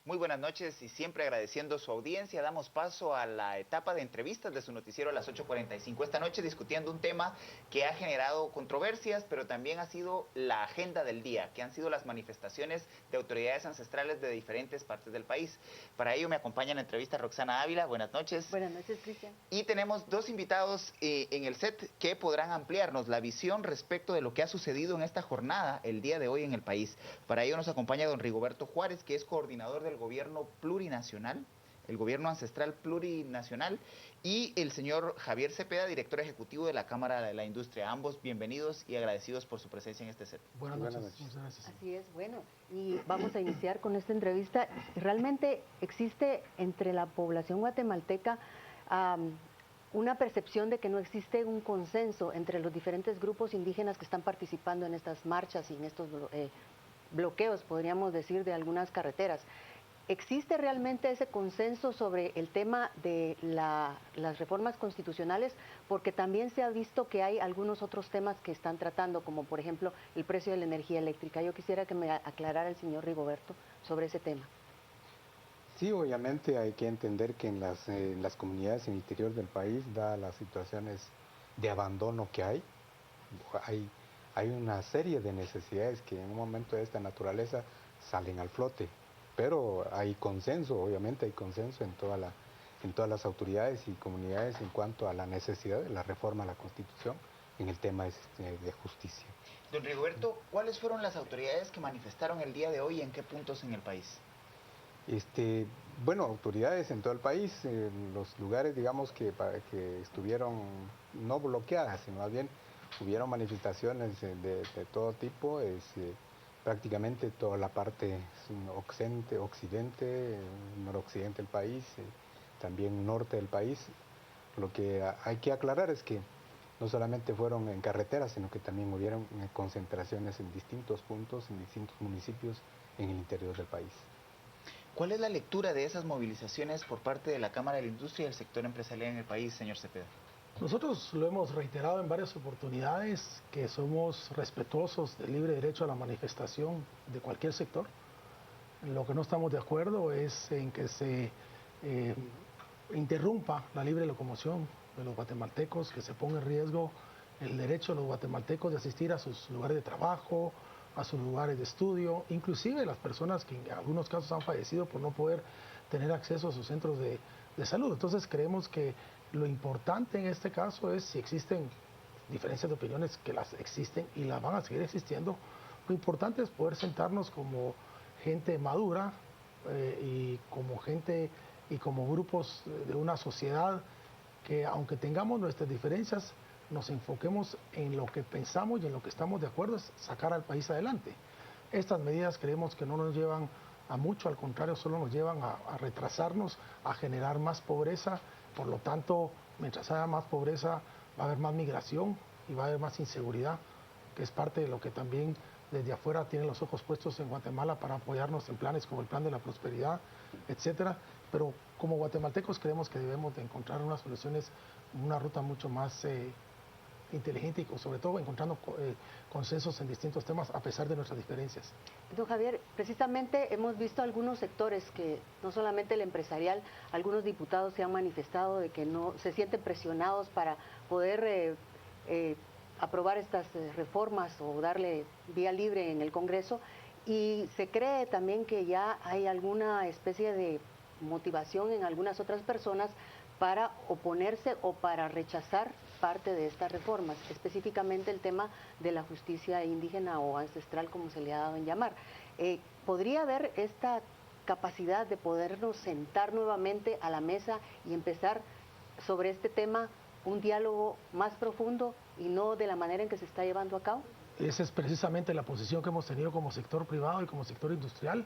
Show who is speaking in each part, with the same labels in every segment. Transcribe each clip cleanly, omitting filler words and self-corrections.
Speaker 1: Muy buenas noches y siempre agradeciendo su audiencia, damos paso a la etapa de entrevistas de su noticiero a las 8:45. Esta noche discutiendo un tema que ha generado controversias, pero también ha sido la agenda del día, que han sido las manifestaciones de autoridades ancestrales de diferentes partes del país. Para ello me acompaña en la entrevista Roxana Ávila. Buenas noches.
Speaker 2: Buenas noches, Cristian.
Speaker 1: Y tenemos dos invitados en el set que podrán ampliarnos la visión respecto de lo que ha sucedido en esta jornada el día de hoy en el país. Para ello nos acompaña don Rigoberto Juárez, que es coordinador del gobierno plurinacional, el gobierno ancestral plurinacional, y el señor Javier Cepeda, director ejecutivo de la Cámara de la Industria. Ambos bienvenidos y agradecidos por su presencia en este set.
Speaker 3: Buenas noches. Muchas gracias.
Speaker 2: Así es, bueno, y vamos a iniciar con esta entrevista. Realmente existe entre la población guatemalteca una percepción de que no existe un consenso entre los diferentes grupos indígenas que están participando en estas marchas y en estos bloqueos, podríamos decir, de algunas carreteras. ¿Existe realmente ese consenso sobre el tema de las reformas constitucionales? Porque también se ha visto que hay algunos otros temas que están tratando, como por ejemplo el precio de la energía eléctrica. Yo quisiera que me aclarara el señor Rigoberto sobre ese tema.
Speaker 3: Sí, obviamente hay que entender que en las comunidades en el interior del país, dadas las situaciones de abandono que hay una serie de necesidades que en un momento de esta naturaleza salen al flote. Pero hay consenso, obviamente hay consenso en todas las autoridades y comunidades en cuanto a la necesidad de la reforma a la Constitución en el tema de justicia.
Speaker 1: Don Rigoberto, ¿cuáles fueron las autoridades que manifestaron el día de hoy y en qué puntos en el país?
Speaker 3: Bueno, autoridades en todo el país, en los lugares, digamos, que estuvieron no bloqueadas, sino más bien hubieron manifestaciones de todo tipo, prácticamente toda la parte occidente, noroccidente del país, también norte del país. Lo que hay que aclarar es que no solamente fueron en carreteras, sino que también hubieron concentraciones en distintos puntos, en distintos municipios en el interior del país.
Speaker 1: ¿Cuál es la lectura de esas movilizaciones por parte de la Cámara de la Industria y del sector empresarial en el país, señor Cepeda?
Speaker 4: Nosotros lo hemos reiterado en varias oportunidades que somos respetuosos del libre derecho a la manifestación de cualquier sector. Lo que no estamos de acuerdo es en que se interrumpa la libre locomoción de los guatemaltecos, que se ponga en riesgo el derecho de los guatemaltecos de asistir a sus lugares de trabajo, a sus lugares de estudio, inclusive las personas que en algunos casos han fallecido por no poder tener acceso a sus centros de salud. Entonces creemos que lo importante en este caso es, si existen diferencias de opiniones, que las existen y las van a seguir existiendo, lo importante es poder sentarnos como gente madura y como gente y como grupos de una sociedad que, aunque tengamos nuestras diferencias, nos enfoquemos en lo que pensamos y en lo que estamos de acuerdo, es sacar al país adelante. Estas medidas creemos que no nos llevan a mucho, al contrario, solo nos llevan a retrasarnos, a generar más pobreza. Por lo tanto, mientras haya más pobreza, va a haber más migración y va a haber más inseguridad, que es parte de lo que también desde afuera tienen los ojos puestos en Guatemala para apoyarnos en planes como el Plan de la Prosperidad, etcétera. Pero como guatemaltecos creemos que debemos de encontrar unas soluciones, una ruta mucho más inteligente y sobre todo encontrando consensos en distintos temas a pesar de nuestras diferencias.
Speaker 2: Don Javier, precisamente hemos visto algunos sectores que, no solamente el empresarial, algunos diputados se han manifestado de que no se sienten presionados para poder aprobar estas reformas o darle vía libre en el Congreso, y se cree también que ya hay alguna especie de motivación en algunas otras personas para oponerse o para rechazar parte de estas reformas, específicamente el tema de la justicia indígena o ancestral, como se le ha dado en llamar. ¿Podría haber esta capacidad de podernos sentar nuevamente a la mesa y empezar sobre este tema un diálogo más profundo y no de la manera en que se está llevando a cabo?
Speaker 4: Esa es precisamente la posición que hemos tenido como sector privado y como sector industrial.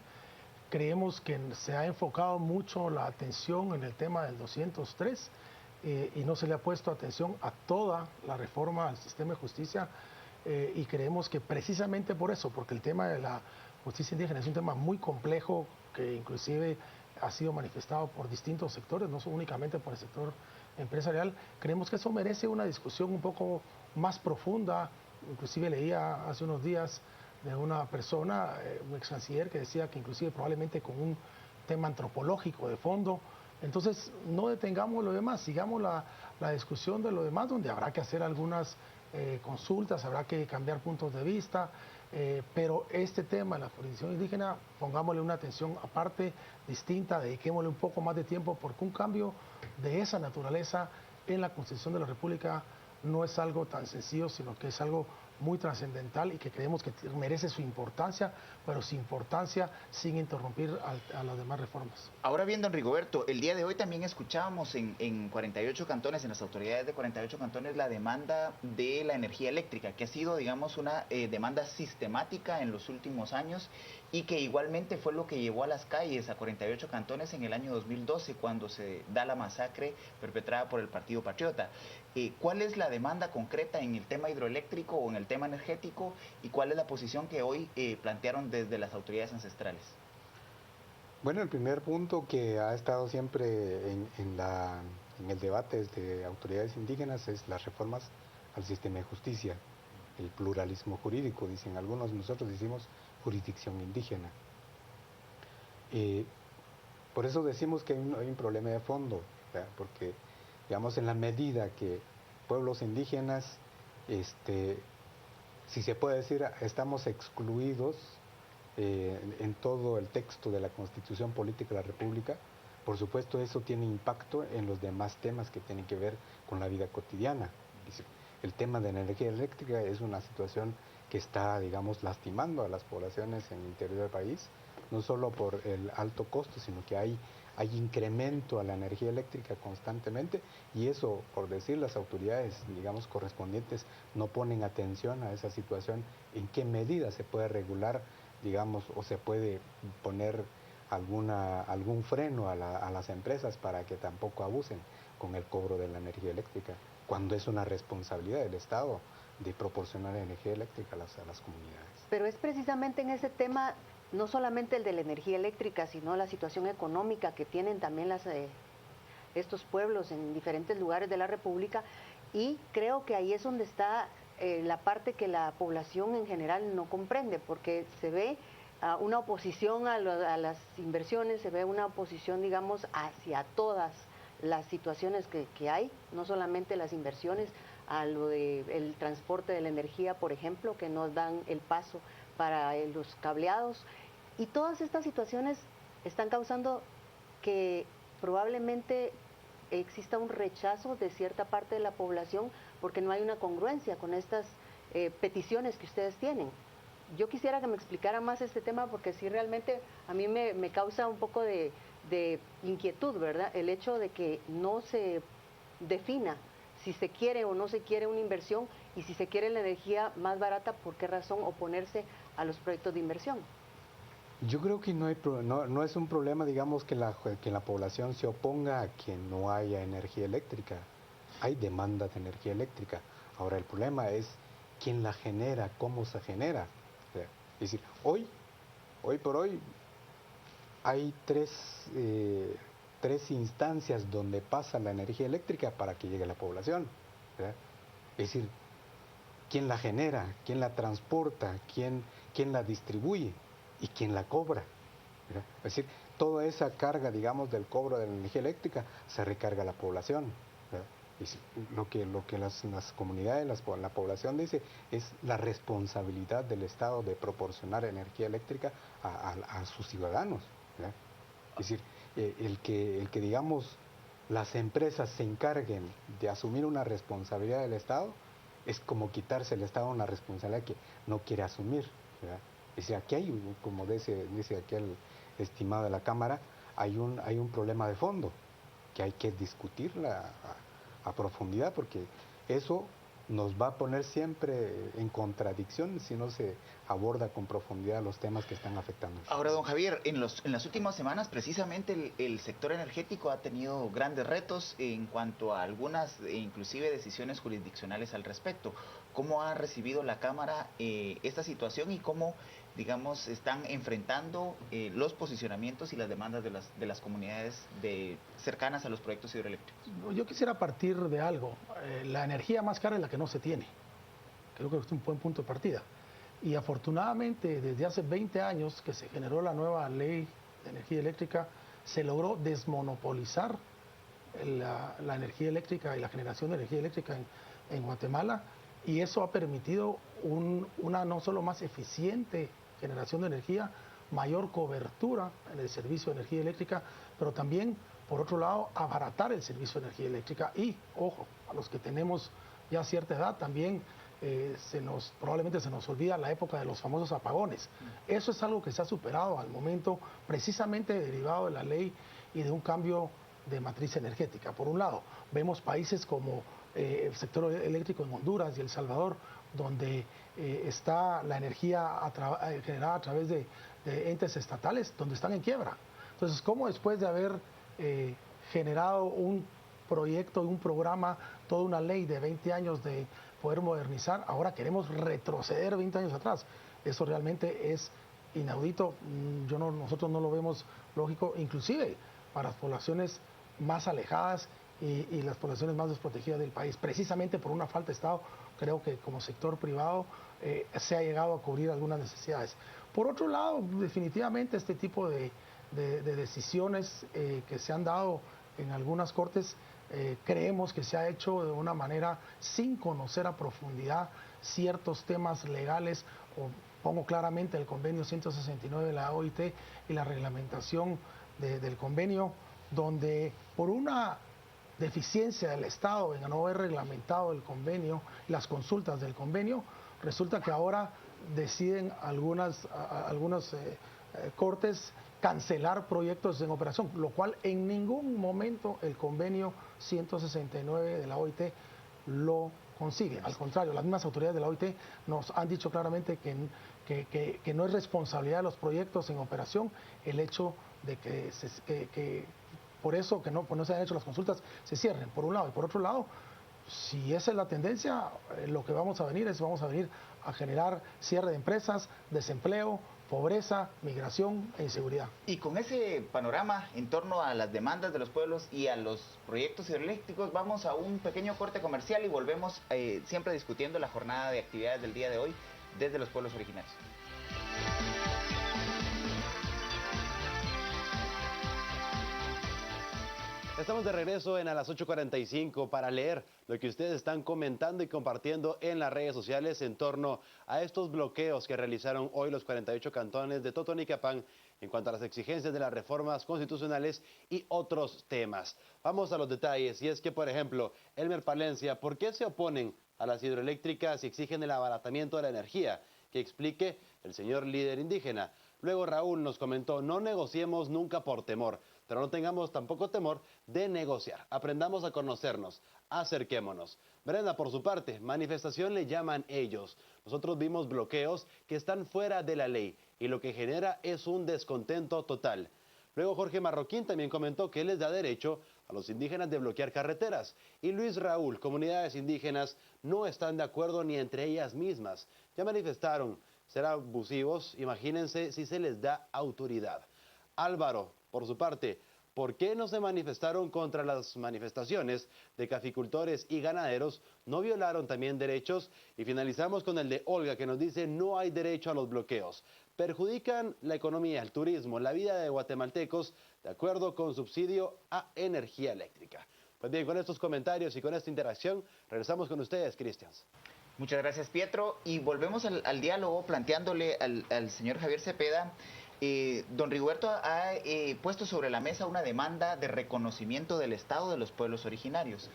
Speaker 4: Creemos que se ha enfocado mucho la atención en el tema del 203 y no se le ha puesto atención a toda la reforma al sistema de justicia y creemos que precisamente por eso, porque el tema de la justicia indígena es un tema muy complejo que inclusive ha sido manifestado por distintos sectores, no únicamente por el sector empresarial, creemos que eso merece una discusión un poco más profunda. Inclusive leía hace unos días de una persona, un ex canciller, que decía que inclusive probablemente con un tema antropológico de fondo. Entonces, no detengamos lo demás, sigamos la discusión de lo demás, donde habrá que hacer algunas consultas, habrá que cambiar puntos de vista, pero este tema, la jurisdicción indígena, pongámosle una atención aparte, distinta, dediquémosle un poco más de tiempo, porque un cambio de esa naturaleza en la Constitución de la República no es algo tan sencillo, sino que es algo muy trascendental y que creemos que merece su importancia, pero su importancia sin interrumpir a las demás reformas.
Speaker 1: Ahora bien, don Rigoberto, el día de hoy también escuchábamos en 48 cantones, en las autoridades de 48 cantones, la demanda de la energía eléctrica, que ha sido, digamos, una demanda sistemática en los últimos años y que igualmente fue lo que llevó a las calles a 48 cantones en el año 2012, cuando se da la masacre perpetrada por el Partido Patriota. ¿Cuál es la demanda concreta en el tema hidroeléctrico o en el tema energético y cuál es la posición que hoy plantearon desde las autoridades ancestrales?
Speaker 3: Bueno, el primer punto que ha estado siempre en el debate de autoridades indígenas es las reformas al sistema de justicia, el pluralismo jurídico, dicen algunos, nosotros decimos jurisdicción indígena. Por eso decimos que hay un problema de fondo, ¿verdad? Porque, digamos, en la medida que pueblos indígenas, si se puede decir, estamos excluidos en todo el texto de la Constitución Política de la República, por supuesto eso tiene impacto en los demás temas que tienen que ver con la vida cotidiana. El tema de la energía eléctrica es una situación que está, digamos, lastimando a las poblaciones en el interior del país, no solo por el alto costo, sino que hay incremento a la energía eléctrica constantemente, y eso, por decir, las autoridades, digamos, correspondientes no ponen atención a esa situación, en qué medida se puede regular, digamos, o se puede poner algún freno a las empresas para que tampoco abusen con el cobro de la energía eléctrica, cuando es una responsabilidad del Estado de proporcionar energía eléctrica a las comunidades.
Speaker 2: Pero es precisamente en ese tema, no solamente el de la energía eléctrica, sino la situación económica que tienen también estos pueblos en diferentes lugares de la República, y creo que ahí es donde está la parte que la población en general no comprende, porque se ve una oposición a las inversiones, se ve una oposición, digamos, hacia todas las situaciones que hay, no solamente las inversiones, a lo del transporte de la energía, por ejemplo, que nos dan el paso para los cableados, y todas estas situaciones están causando que probablemente exista un rechazo de cierta parte de la población porque no hay una congruencia con estas peticiones que ustedes tienen. Yo quisiera que me explicara más este tema porque sí realmente a mí me causa un poco de inquietud, ¿verdad? El hecho de que no se defina si se quiere o no se quiere una inversión, y si se quiere la energía más barata, ¿por qué razón oponerse a los proyectos de inversión?
Speaker 3: Yo creo que no es un problema, digamos, que la población se oponga a que no haya energía eléctrica. Hay demanda de energía eléctrica. Ahora, el problema es quién la genera, cómo se genera. Es decir, hoy por hoy, hay tres instancias donde pasa la energía eléctrica para que llegue a la población, ¿verdad? Es decir, quién la genera, quién la transporta, quién la distribuye y quién la cobra, ¿verdad? Es decir, toda esa carga, digamos, del cobro de la energía eléctrica se recarga a la población, ¿verdad? Y lo que las comunidades, la población dice es la responsabilidad del Estado de proporcionar energía eléctrica a sus ciudadanos, ¿verdad? Es decir, el que digamos las empresas se encarguen de asumir una responsabilidad del Estado es como quitarse al Estado una responsabilidad que no quiere asumir, ¿verdad? Es decir, aquí hay, como dice aquel estimado de la Cámara, hay un problema de fondo que hay que discutirla a profundidad, porque eso nos va a poner siempre en contradicción si no se aborda con profundidad los temas que están afectando.
Speaker 1: Ahora, don Javier, en las últimas semanas precisamente el sector energético ha tenido grandes retos en cuanto a algunas, inclusive decisiones jurisdiccionales al respecto. ¿Cómo ha recibido la Cámara esta situación y cómo, digamos, están enfrentando los posicionamientos y las demandas de las comunidades cercanas a los proyectos hidroeléctricos?
Speaker 4: Yo quisiera partir de algo. La energía más cara es la que no se tiene. Creo que es un buen punto de partida. Y afortunadamente, desde hace 20 años que se generó la nueva ley de energía eléctrica, se logró desmonopolizar la energía eléctrica y la generación de energía eléctrica en Guatemala, y eso ha permitido una no solo más eficiente generación de energía, mayor cobertura en el servicio de energía eléctrica, pero también, por otro lado, abaratar el servicio de energía eléctrica. Y, ojo, a los que tenemos ya cierta edad también probablemente se nos olvida la época de los famosos apagones. Eso es algo que se ha superado al momento, precisamente derivado de la ley y de un cambio de matriz energética. Por un lado, vemos países como el sector eléctrico en Honduras y El Salvador, donde está la energía generada a través de entes estatales, donde están en quiebra. Entonces, ¿cómo después de haber generado un proyecto y un programa, toda una ley de 20 años de poder modernizar, ahora queremos retroceder 20 años atrás? Eso realmente es inaudito. Nosotros no lo vemos lógico, inclusive para las poblaciones más alejadas y las poblaciones más desprotegidas del país. Precisamente por una falta de Estado, creo que como sector privado se ha llegado a cubrir algunas necesidades. Por otro lado, definitivamente este tipo de decisiones que se han dado en algunas cortes, creemos que se ha hecho de una manera sin conocer a profundidad ciertos temas legales. Pongo claramente el convenio 169 de la OIT y la reglamentación del convenio, donde por una deficiencia del Estado en no haber reglamentado el convenio, las consultas del convenio, resulta que ahora deciden algunas cortes cancelar proyectos en operación, lo cual en ningún momento el convenio 169 de la OIT lo consigue. Al contrario, las mismas autoridades de la OIT nos han dicho claramente que no es responsabilidad de los proyectos en operación el hecho de que por eso que no se han hecho las consultas se cierren, por un lado. Y por otro lado, si esa es la tendencia, lo que vamos a venir a generar cierre de empresas, desempleo, pobreza, migración e inseguridad.
Speaker 1: Y con ese panorama en torno a las demandas de los pueblos y a los proyectos hidroeléctricos, vamos a un pequeño corte comercial y volvemos siempre discutiendo la jornada de actividades del día de hoy desde los pueblos originarios.
Speaker 5: Estamos de regreso a las 8:45 para leer lo que ustedes están comentando y compartiendo en las redes sociales en torno a estos bloqueos que realizaron hoy los 48 cantones de Totonicapán en cuanto a las exigencias de las reformas constitucionales y otros temas. Vamos a los detalles, y es que, por ejemplo, Elmer Palencia, ¿por qué se oponen a las hidroeléctricas y exigen el abaratamiento de la energía? Que explique el señor líder indígena. Luego Raúl nos comentó, no negociemos nunca por temor, pero no tengamos tampoco temor de negociar. Aprendamos a conocernos, acerquémonos. Brenda, por su parte, manifestación le llaman ellos. Nosotros vimos bloqueos que están fuera de la ley y lo que genera es un descontento total. Luego Jorge Marroquín también comentó que les da derecho a los indígenas de bloquear carreteras. Y Luis Raúl, comunidades indígenas no están de acuerdo ni entre ellas mismas. Ya manifestaron ser abusivos, imagínense si se les da autoridad. Álvaro, por su parte, ¿por qué no se manifestaron contra las manifestaciones de caficultores y ganaderos? ¿No violaron también derechos? Y finalizamos con el de Olga, que nos dice no hay derecho a los bloqueos. Perjudican la economía, el turismo, la vida de guatemaltecos, de acuerdo con subsidio a energía eléctrica. Pues bien, con estos comentarios y con esta interacción, regresamos con ustedes, Cristians.
Speaker 1: Muchas gracias, Pietro. Y volvemos al diálogo planteándole al señor Javier Cepeda. Don Rigoberto ha puesto sobre la mesa una demanda de reconocimiento del Estado de los pueblos originarios.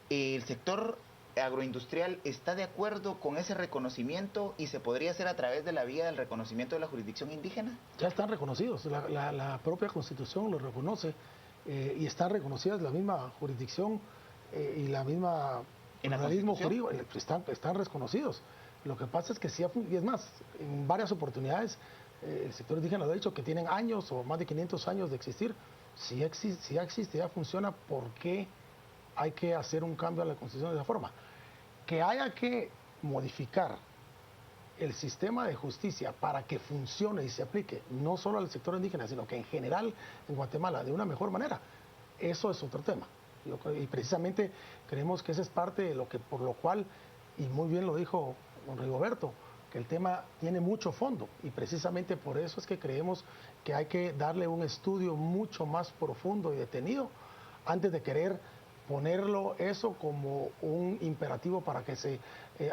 Speaker 1: ¿El sector agroindustrial está de acuerdo con ese reconocimiento y se podría hacer a través de la vía del reconocimiento de la jurisdicción indígena?
Speaker 4: Ya están reconocidos, la propia Constitución lo reconoce y están reconocidas la misma jurisdicción y la misma organismo jurídico, están reconocidos. Lo que pasa es que sí, y es más, en varias oportunidades el sector indígena lo ha dicho que tienen años o más de 500 años de existir. Si ya existe, ya funciona, ¿por qué hay que hacer un cambio a la Constitución de esa forma? Que haya que modificar el sistema de justicia para que funcione y se aplique no solo al sector indígena, sino que en general en Guatemala de una mejor manera, eso es otro tema. Y precisamente creemos que esa es parte de por lo cual, y muy bien lo dijo don Rigoberto, que el tema tiene mucho fondo y precisamente por eso es que creemos que hay que darle un estudio mucho más profundo y detenido antes de querer ponerlo eso como un imperativo para que se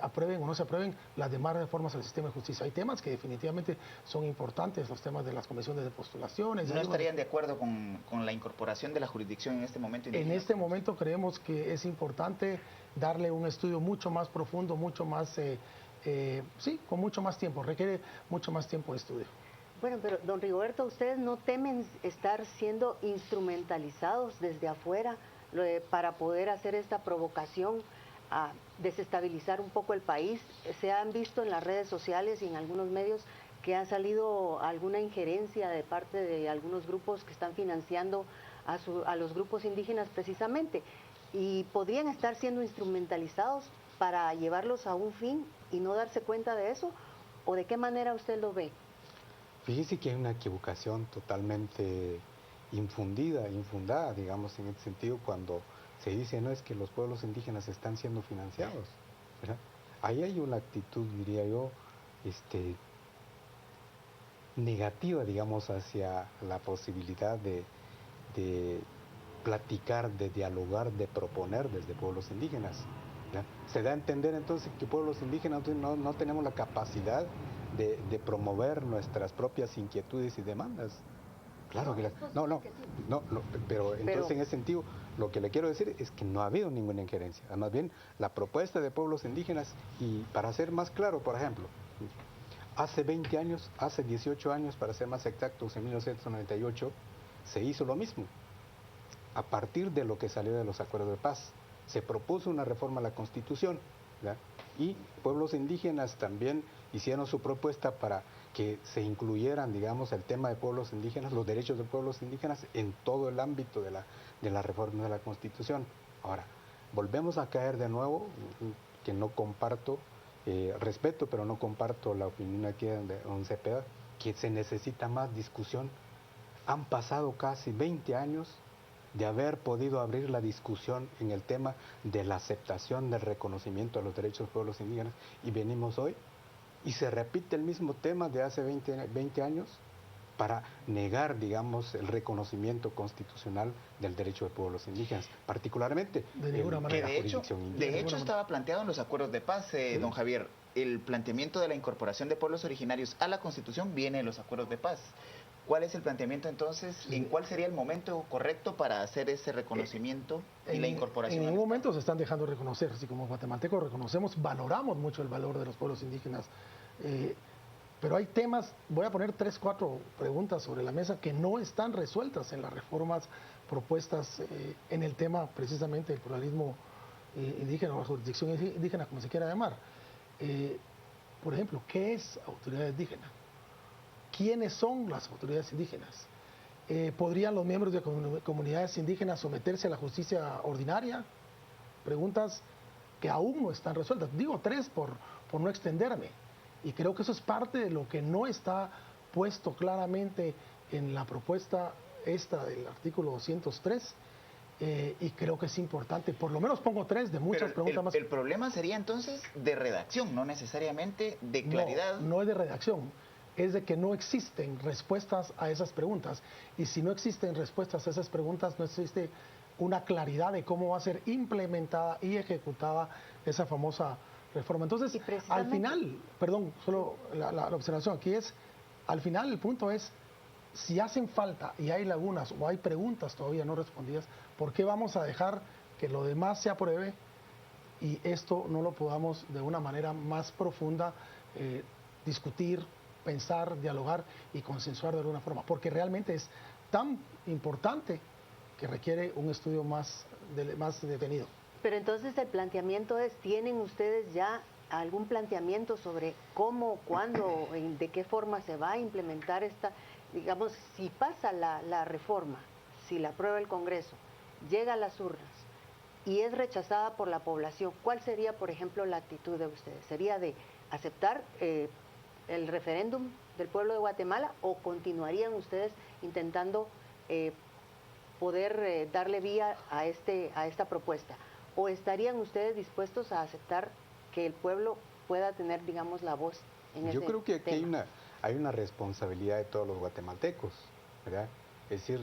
Speaker 4: aprueben o no se aprueben las demás reformas al sistema de justicia. Hay temas que definitivamente son importantes, los temas de las comisiones de postulaciones.
Speaker 1: ¿No estarían de acuerdo con la incorporación de la jurisdicción en este momento?
Speaker 4: En este momento creemos que es importante darle un estudio mucho más profundo, mucho más, sí, con mucho más tiempo, requiere mucho más tiempo de estudio.
Speaker 2: Bueno, pero don Rigoberto, ¿ustedes no temen estar siendo instrumentalizados desde afuera para poder hacer esta provocación a desestabilizar un poco el país? Se han visto en las redes sociales y en algunos medios que ha salido alguna injerencia de parte de algunos grupos que están financiando a los grupos indígenas precisamente, y podrían estar siendo instrumentalizados para llevarlos a un fin y no darse cuenta de eso, ¿o de qué manera usted lo ve?
Speaker 3: Fíjese que hay una equivocación totalmente infundada, digamos, en este sentido, cuando se dice, no es que los pueblos indígenas están siendo financiados, ¿verdad? Ahí hay una actitud, diría yo, negativa, digamos, hacia la posibilidad de platicar, de dialogar, de proponer desde pueblos indígenas, ¿verdad? Se da a entender entonces que pueblos indígenas no tenemos la capacidad de promover nuestras propias inquietudes y demandas. Claro que no, pero entonces en ese sentido lo que le quiero decir es que no ha habido ninguna injerencia. Más bien la propuesta de pueblos indígenas, y para ser más claro, por ejemplo, hace 20 años, hace 18 años, para ser más exactos, en 1998, se hizo lo mismo. A partir de lo que salió de los acuerdos de paz, se propuso una reforma a la Constitución, ¿verdad? Y pueblos indígenas también hicieron su propuesta para que se incluyeran, digamos, el tema de pueblos indígenas, los derechos de pueblos indígenas en todo el ámbito de la reforma de la Constitución. Ahora, volvemos a caer de nuevo, que no comparto, respeto, pero no comparto la opinión aquí de don Cepeda, que se necesita más discusión. Han pasado casi 20 años de haber podido abrir la discusión en el tema de la aceptación del reconocimiento de los derechos de los pueblos indígenas, y venimos hoy y se repite el mismo tema de hace 20 años para negar, digamos, el reconocimiento constitucional del derecho de pueblos indígenas, particularmente
Speaker 4: de ninguna manera.
Speaker 1: De hecho estaba planteado en los acuerdos de paz, ¿sí? Don Javier, el planteamiento de la incorporación de pueblos originarios a la Constitución viene en los acuerdos de paz. ¿Cuál es el planteamiento entonces? Sí. ¿En cuál sería el momento correcto para hacer ese reconocimiento y la incorporación?
Speaker 4: En un momento se están dejando reconocer, así como guatemaltecos reconocemos, valoramos mucho el valor de los pueblos indígenas, pero hay temas, voy a poner 3, 4 preguntas sobre la mesa que no están resueltas en las reformas propuestas en el tema precisamente del pluralismo indígena o la jurisdicción indígena, como se quiera llamar. Por ejemplo, ¿qué es autoridad indígena? ¿Quiénes son las autoridades indígenas? ¿Podrían los miembros de comunidades indígenas someterse a la justicia ordinaria? Preguntas que aún no están resueltas. Digo 3 por no extenderme. Y creo que eso es parte de lo que no está puesto claramente en la propuesta esta del artículo 203. Y creo que es importante, por lo menos pongo 3 de muchas preguntas más.
Speaker 1: El problema sería entonces de redacción, no necesariamente de claridad.
Speaker 4: No es de redacción. Es de que no existen respuestas a esas preguntas. Y si no existen respuestas a esas preguntas, no existe una claridad de cómo va a ser implementada y ejecutada esa famosa reforma. Entonces, al final, perdón, solo la observación aquí es, al final el punto es, si hacen falta y hay lagunas o hay preguntas todavía no respondidas, ¿por qué vamos a dejar que lo demás se apruebe y esto no lo podamos de una manera más profunda discutir, pensar, dialogar y consensuar de alguna forma? Porque realmente es tan importante que requiere un estudio más detenido.
Speaker 2: Pero entonces el planteamiento es, ¿tienen ustedes ya algún planteamiento sobre cómo, cuándo, de qué forma se va a implementar esta, digamos, si pasa la reforma, si la aprueba el Congreso, llega a las urnas y es rechazada por la población, ¿cuál sería, por ejemplo, la actitud de ustedes? ¿Sería de aceptar el referéndum del pueblo de Guatemala o continuarían ustedes intentando poder darle vía a esta propuesta? ¿O estarían ustedes dispuestos a aceptar que el pueblo pueda tener, digamos, la voz en
Speaker 3: Yo
Speaker 2: ese
Speaker 3: creo que aquí
Speaker 2: tema?
Speaker 3: hay una responsabilidad de todos los guatemaltecos, ¿verdad? Es decir,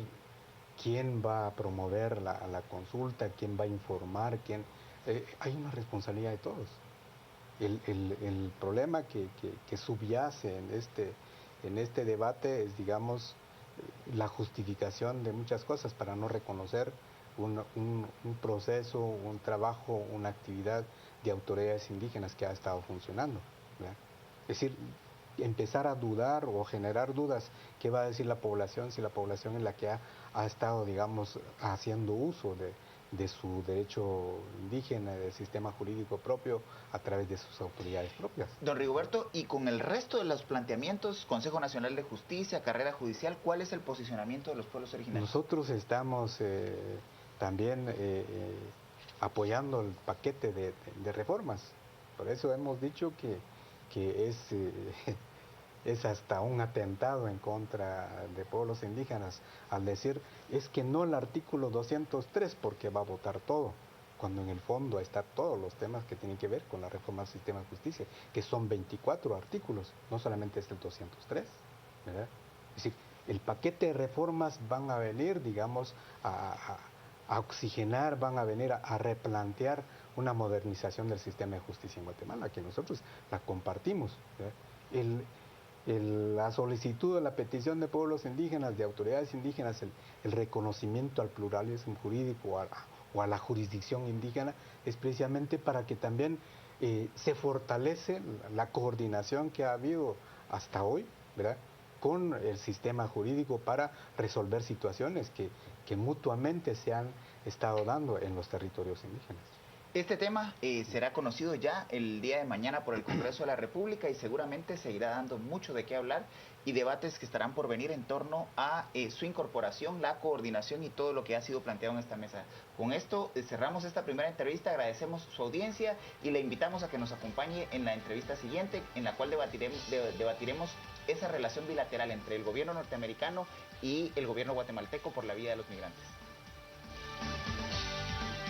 Speaker 3: quién va a promover la consulta, quién va a informar, hay una responsabilidad de todos. El problema que subyace en este debate es, digamos, la justificación de muchas cosas para no reconocer un proceso, un trabajo, una actividad de autoridades indígenas que ha estado funcionando, ¿verdad? Es decir, empezar a dudar o generar dudas, ¿qué va a decir la población si la población es la que ha estado, digamos, haciendo uso de su derecho indígena, del sistema jurídico propio, a través de sus autoridades propias?
Speaker 1: Don Rigoberto, y con el resto de los planteamientos, Consejo Nacional de Justicia, carrera judicial, ¿cuál es el posicionamiento de los pueblos originarios?
Speaker 3: Nosotros estamos también apoyando el paquete de reformas. Por eso hemos dicho que es hasta un atentado en contra de pueblos indígenas al decir, es que no el artículo 203 porque va a votar todo, cuando en el fondo están todos los temas que tienen que ver con la reforma del sistema de justicia, que son 24 artículos, no solamente es el 203, ¿verdad? Es decir, el paquete de reformas van a venir, digamos, a oxigenar, van a venir a replantear una modernización del sistema de justicia en Guatemala, que nosotros la compartimos, ¿verdad? La solicitud de la petición de pueblos indígenas, de autoridades indígenas, el reconocimiento al pluralismo jurídico o a la jurisdicción indígena, es precisamente para que también se fortalece la coordinación que ha habido hasta hoy, ¿verdad?, con el sistema jurídico para resolver situaciones que mutuamente se han estado dando en los territorios indígenas.
Speaker 1: Este tema será conocido ya el día de mañana por el Congreso de la República y seguramente seguirá dando mucho de qué hablar y debates que estarán por venir en torno a su incorporación, la coordinación y todo lo que ha sido planteado en esta mesa. Con esto cerramos esta primera entrevista, agradecemos su audiencia y le invitamos a que nos acompañe en la entrevista siguiente, en la cual debatiremos esa relación bilateral entre el gobierno norteamericano y el gobierno guatemalteco por la vía de los migrantes.